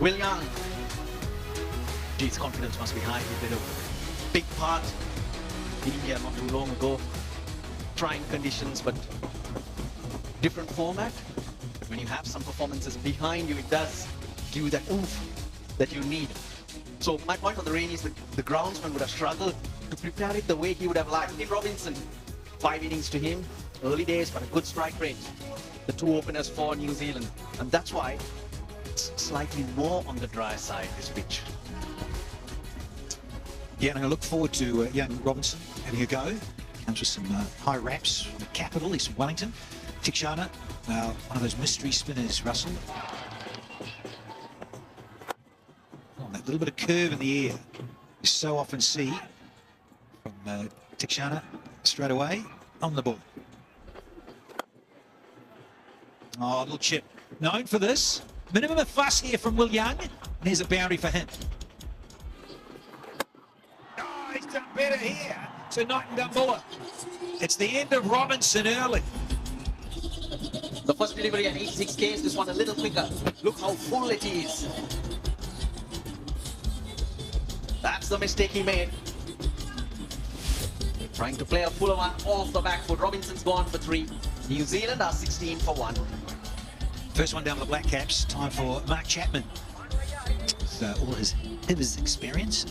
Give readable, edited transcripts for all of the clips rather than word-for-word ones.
Will Young. His confidence must be high. He did a big part in India not too long ago. Trying conditions, but different format. But when you have some performances behind you, it does give you that oomph that you need. So my point on the rain is that the groundsman would have struggled to prepare it the way he would have liked. Dean Robinson, 5 innings to him, early days, but a good strike rate. The 2 openers for New Zealand, and that's why it's slightly more on the dry side, this pitch. Yeah, and I look forward to young Robinson having a go. Comes with some high raps from the capital. He's from Wellington. Tikshana, one of those mystery spinners, Russell. Oh, that little bit of curve in the air you so often see from Tikshana straight away on the ball. Oh, little chip. Known for this. Minimum of fuss here from Will Young. And there's a boundary for him. Oh, he's done better here. So Lankan Dambulla. It's the end of Robinson early. The first delivery at 86 Ks, this one a little quicker. Look how full it is. That's the mistake he made. Trying to play a fuller one off the back foot. Robinson's gone for 3. New Zealand are 16 for 1. First one down with the Black Caps. Time for Mark Chapman. So all his experience.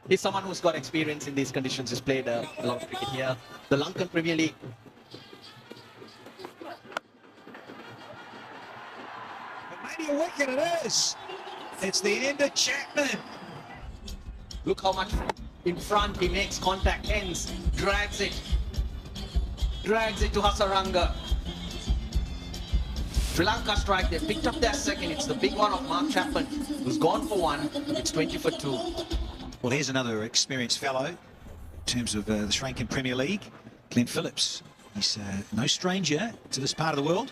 He's someone who's got experience in these conditions. He's played a lot of cricket here. The Lankan Premier League. But maybe a wicket it is. It's the end of Chapman. Look how much in front he makes contact, ends, drags it to Hasaranga. Sri Lanka strike, they picked up their second. It's the big one of Mark Chapman, who's gone for 1. It's 20 for 2. Well, here's another experienced fellow in terms of the Sri Lankan Premier League, Glenn Phillips. He's no stranger to this part of the world.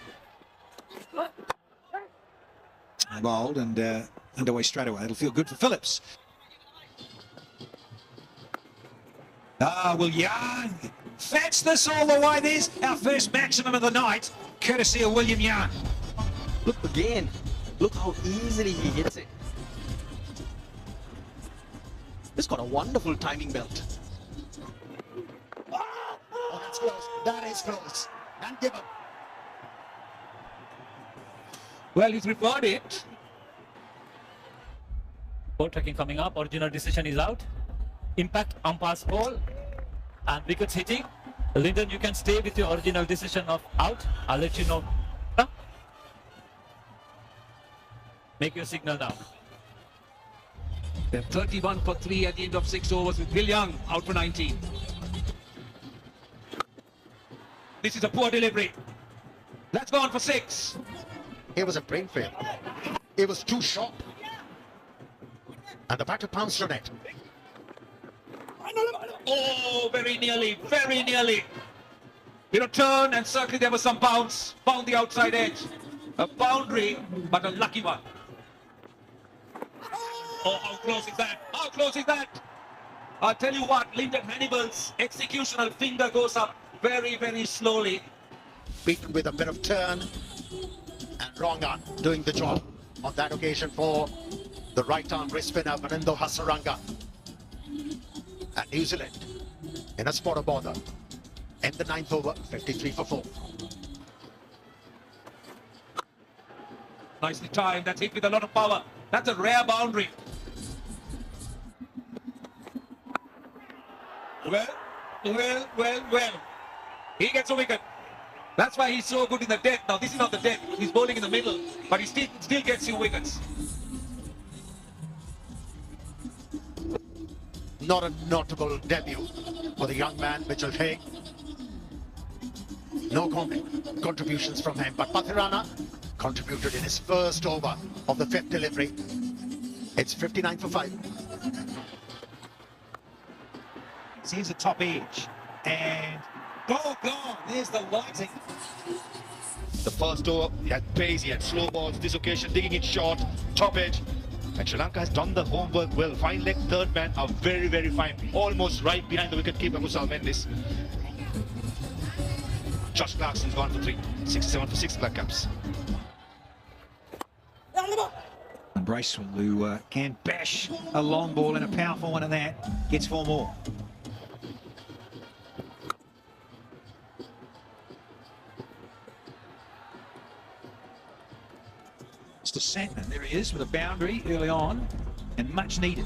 Bowled and underway straight away. It'll feel good for Phillips. Ah, Will Young fats this all the way. There's our first maximum of the night, courtesy of William Young. Look again. Look how easily he hits it. He's got a wonderful timing belt. Oh, that's close. That is close. And give up. Well, he's referred it. Ball tracking coming up. Original decision is out. Impact umpire's ball and wickets hitting. Lyndon, you can stay with your original decision of out. I'll let you know. Make your signal now. They're 31 for 3 at the end of 6 overs with Will Young out for 19. This is a poor delivery. That's gone for 6. It was a brain fail. It was too sharp. And the batter pounced on it. Oh, very nearly, very nearly. You know, turn and certainly there was some bounce. Found the outside edge. A boundary, but a lucky one. Oh, how close is that? How close is that? I'll tell you what, Lyndon Hannibal's executional finger goes up very, very slowly. Beaten with a bit of turn. And Rangan doing the job on that occasion for the right-arm wrist spinner, Manindo Hasaranga. And New Zealand in a spot of bother. End the 9th over, 53 for 4. Nicely timed. That's hit with a lot of power. That's a rare boundary. Well. He gets a wicket. That's why he's so good in the death. Now, this is not the death. He's bowling in the middle, but he still gets you wickets. Not a notable debut for the young man, Mitchell Haig. No contributions from him, but Pathirana contributed in his first over of the 5th delivery. It's 59 for 5. Here's the top edge. And gone. There's the lighting. The first over, he had pace, he had slow balls. This occasion, digging it short, top edge. And Sri Lanka has done the homework well. Fine leg, third man are very, very fine. Almost right behind the wicketkeeper, Kusal Mendis. Josh Clarkson's gone for 3. 67 for 6 black caps. And Bracewell, who can bash a long ball and a powerful one, and that gets 4 more. Mr. Santner, there he is with a boundary early on, and much needed.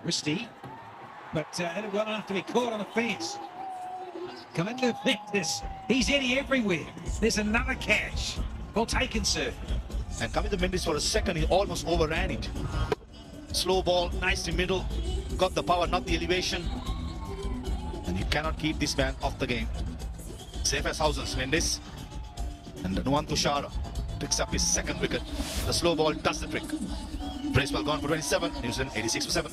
Risty, but well enough to be caught on the fence. Kalinda Victus, he's Eddie everywhere. There's another catch. Well taken, sir. And coming to Mendes for a second, he almost overran it. Slow ball, nice in middle. Got the power, not the elevation. And you cannot keep this man off the game. Safe as houses, Mendes. And Nuwan Tushara picks up his second wicket. The slow ball does the trick. Bracewell gone for 27, New Zealand 86 for 7.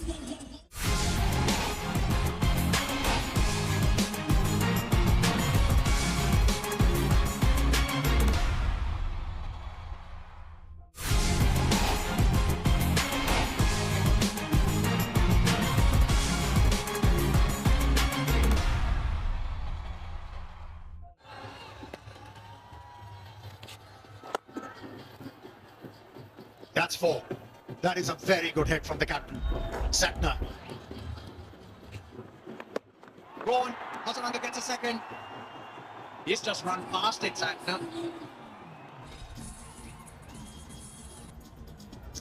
That's 4. That is a very good hit from the captain, Santner. Go on. Hasaranga gets a second. He's just run past it, Santner.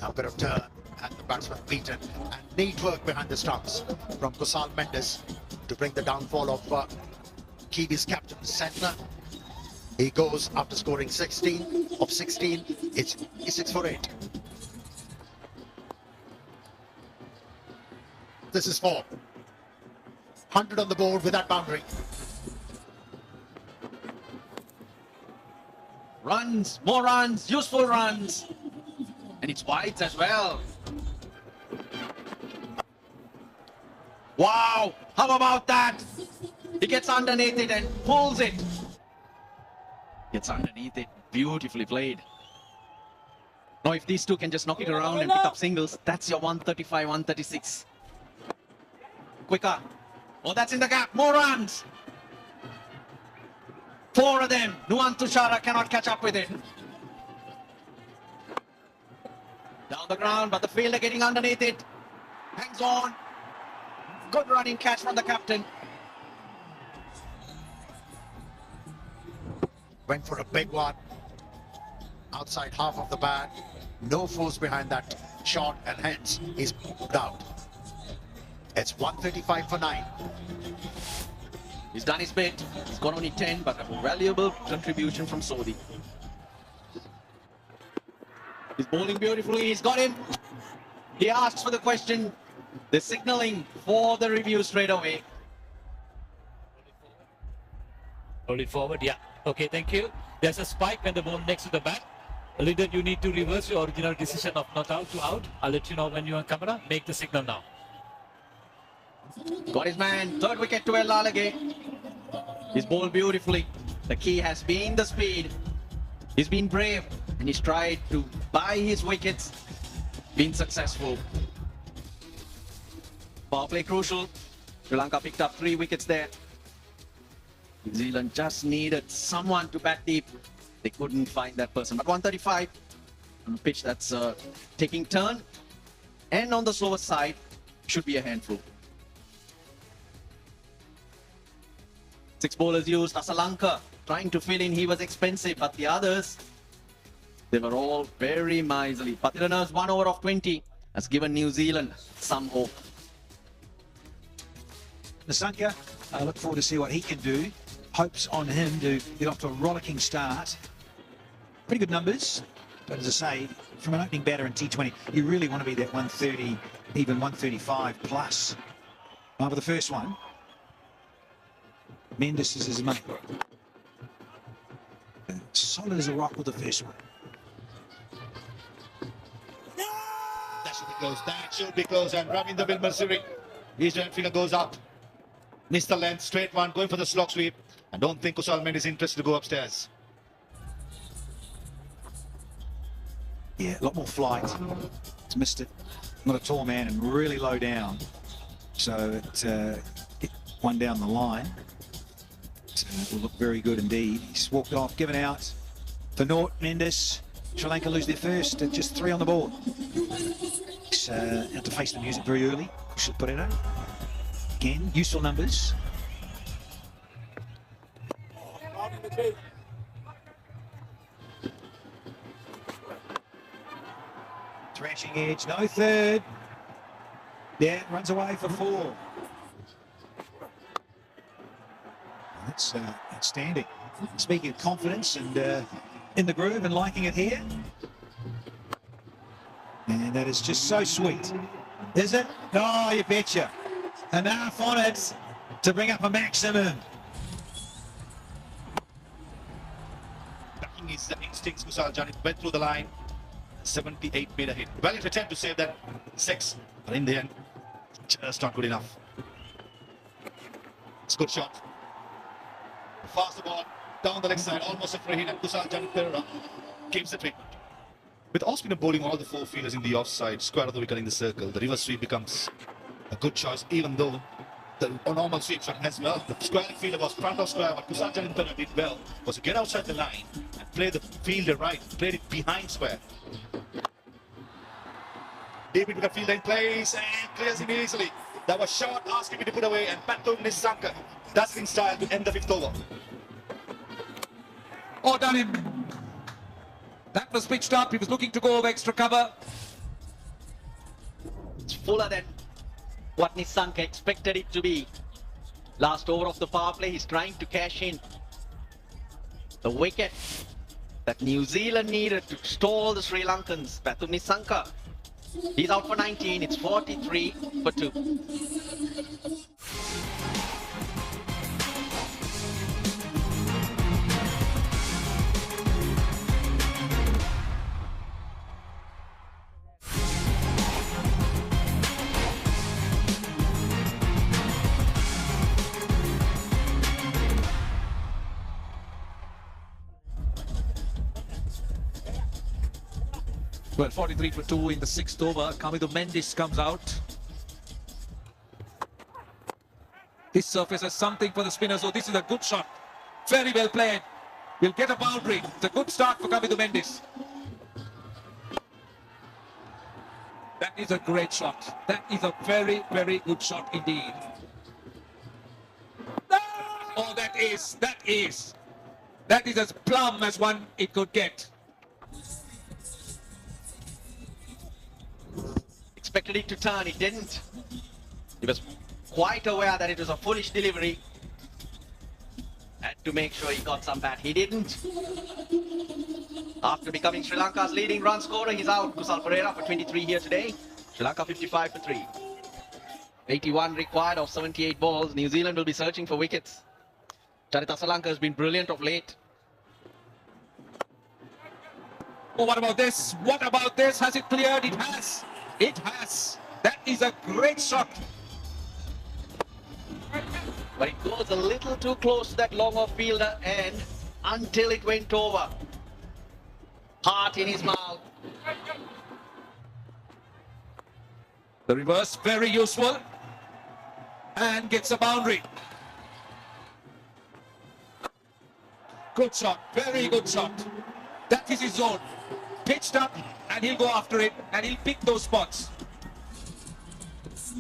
A bit of turn and the batsman beaten, and neat work behind the stumps from Kusal Mendes to bring the downfall of Kiwis captain Santner. He goes after scoring 16 of 16. It's 6 for 8. This is 4. 100 on the board with that boundary. Runs, more runs, useful runs. And it's wides as well. Wow, how about that? He gets underneath it and pulls it. Gets underneath it, beautifully played. Now if these two can just knock it around and pick up singles, that's your 135, 136. Quicker. Oh, that's in the gap. More runs. 4 of them. Nuwan Tushara cannot catch up with it. Down the ground, but the fielder getting underneath it. Hangs on. Good running catch from the captain. Went for a big one. Outside half of the bat. No force behind that shot, and hence he's moved out. It's 135 for 9. He's done his bit. He's got only 10, but a valuable contribution from Sodhi. He's bowling beautifully. He's got him. He asks for the question. They're signaling for the review straight away. Hold it forward, yeah. Okay, thank you. There's a spike when the ball next to the bat. Leader, you need to reverse your original decision of not out to out. I'll let you know when you're on camera. Make the signal now. Got his man. 3rd wicket to Lalage. He's bowled beautifully. The key has been the speed. He's been brave and he's tried to buy his wickets. Been successful. Power play crucial. Sri Lanka picked up 3 wickets there. New Zealand just needed someone to bat deep. They couldn't find that person. But 135 on a pitch that's taking turn. And on the slower side, should be a handful. 6 bowlers used. Asalanka trying to fill in. He was expensive, but the others, they were all very miserly. Patirana's 1 over of 20 has given New Zealand some hope. Nasanka, I look forward to see what he can do. Hopes on him to get off to a rollicking start. Pretty good numbers, but as I say, from an opening batter in T20, you really want to be that 130, even 135 plus. Over the first one, Mendes is his money. Solid as a rock with the first one. That should be close. That should be close. And Ravinder Vilmasuri, his right finger goes up. Missed the length, straight one, going for the slog sweep. I don't think Kusal Mendes is interested to go upstairs. Yeah, a lot more flight. It's missed it. Not a tall man and really low down. So one down the line. So it will look very good indeed. He's walked off, given out for naught. Mendes. Sri Lanka lose their first at just 3 on the board. He's out to face the music very early. Should put it out. Again, useful numbers. Thrashing edge, no third. Yeah, runs away for 4. That's outstanding. Speaking of confidence and in the groove and liking it here. And that is just so sweet. Is it? Oh, you betcha. Enough on it to bring up a maximum. Backing his instincts, Kusal Janit went through the line. 78-meter hit. Valiant attempt to save that 6, but in the end, just not good enough. It's a good shot. Fast the ball down the leg side, almost a free hit, and Kusal Janit Pereira gives the treatment. With off-spinner bowling all the 4 fielders in the offside, square of the wicket in the circle, the reverse sweep becomes a good choice, even though the normal sweep shot as well. The square fielder was front of square. What Kusal Janit Pereira did well was to get outside the line and play the fielder right, played it behind square. David with a fielder in place and clears him easily. That was short, asking me to put away, and Pathum Nissanka does it in style to end the 5th over. Oh, done him. That was pitched up. He was looking to go over extra cover. It's fuller than what Nissanka expected it to be. Last over of the power play, he's trying to cash in the wicket that New Zealand needed to stall the Sri Lankans. Pathum Nissanka, he's out for 19. It's 43 for 2. Well, 43 for 2 in the 6th over. Kamidu Mendes comes out. This surface has something for the spinner, so this is a good shot. Very well played. We'll get a boundary. It's a good start for Kamidu Mendes. That is a great shot. That is a very, very good shot indeed. Oh, that is as plumb as one it could get. Expected it to turn, it didn't. He was quite aware that it was a foolish delivery. Had to make sure he got some bat. He didn't. After becoming Sri Lanka's leading run scorer, he's out. Kusal Pereira for 23 here today. Sri Lanka 55 for 3. 81 required of 78 balls. New Zealand will be searching for wickets. Charita Salanka has been brilliant of late. Oh, what about this? What about this? Has it cleared? It has. It has. That is a great shot. But it goes a little too close to that long off fielder and until it went over. Heart in his mouth. The reverse, very useful. And gets a boundary. Good shot, very good shot. That is his zone. Pitched up, and he'll go after it, and he'll pick those spots.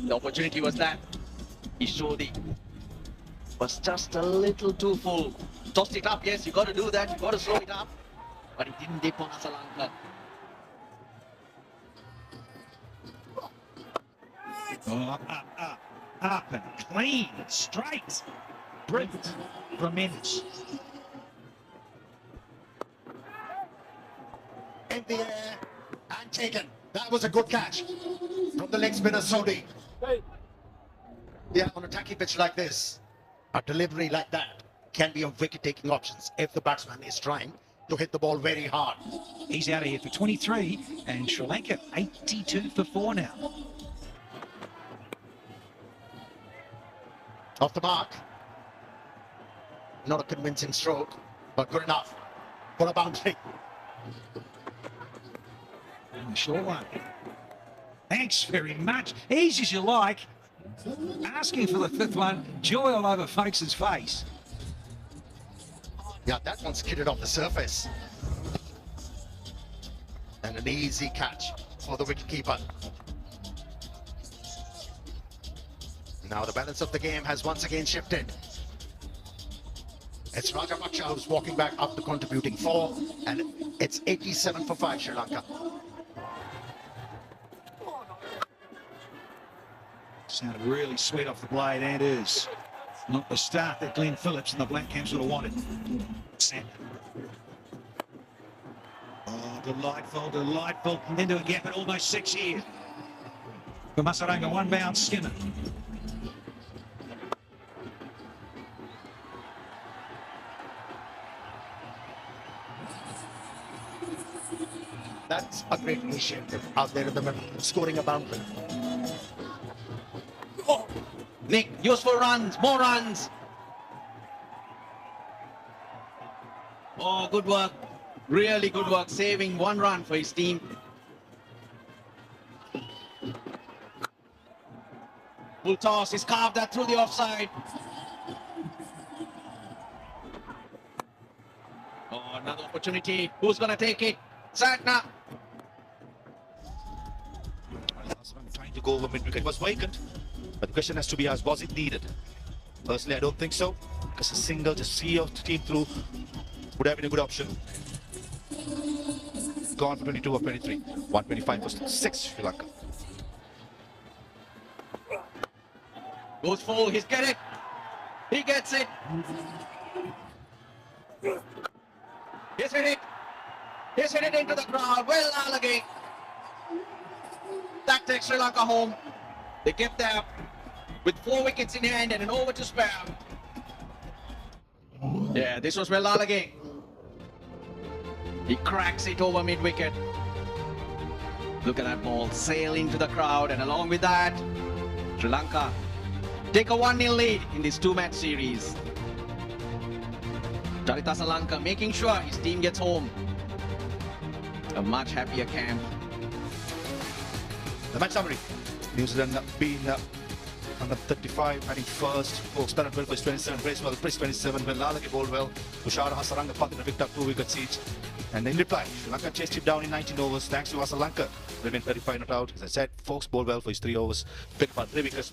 The opportunity was that. He showed it. Was just a little too full. Tossed it up, yes, you got to do that. You got to slow it up. But it didn't dip on Asalanka. Oh, up and clean, straight. Brilliant. Tremendous. In the air and taken. That was a good catch from the leg spinner Sodi. Yeah, on a tacky pitch like this, a delivery like that can be a wicket-taking options if the batsman is trying to hit the ball very hard. He's out of here for 23, and Sri Lanka 82 for 4 now. Off the mark. Not a convincing stroke, but good enough for a boundary. Short one. Thanks very much. Easy as you like. Asking for the fifth one, joy all over folks' face. Yeah, that one skidded off the surface. And an easy catch for the wicketkeeper. Now the balance of the game has once again shifted. It's Rajapaksa who's walking back up to contributing 4, and it's 87 for 5 Sri Lanka. Sounded really sweet off the blade, and is not the start that Glenn Phillips and the Black Caps would have wanted. Oh, delightful, delightful. Into a gap at almost 6 here. For Hasaranga, one bounce skimmer. That's a great initiative out there in the middle, scoring a boundary. Oh, Nick, useful runs, more runs. Oh, good work. Really good work, saving 1 run for his team. Full toss, he's carved that through the offside. Oh, another opportunity. Who's going to take it? Satna. Trying to go over mid-wicket was vacant, but the question has to be asked, was it needed? Personally, I don't think so, because a single, just see your team through, would have been a good option. Gone for 22 of 23, 125 for 6 Sri Lanka. Goes full, he's get it. He gets it. He's hit it. He's hit it into the crowd. Well, Alagi. That takes Sri Lanka home. They kept there with 4 wickets in hand and an over to spare. Yeah, this was well Alagi. He cracks it over mid-wicket. Look at that ball sail into the crowd, and along with that, Sri Lanka take a 1-0 lead in this 2-match series. Charita Salanka making sure his team gets home. A much happier camp. The match summary. New Zealand being under 35, batting first. Folks batted well for 27, Brace well, Brace 27, well, Lalagi bowled well. Tushara Hasaranga Pathina picked up 2 wickets each. And in reply, Sri Lanka chased him down in 19 overs thanks to Sri Lanka. Remained 35 not out. As I said, Folks bowled well for his 3 overs, picked up 3 wickets.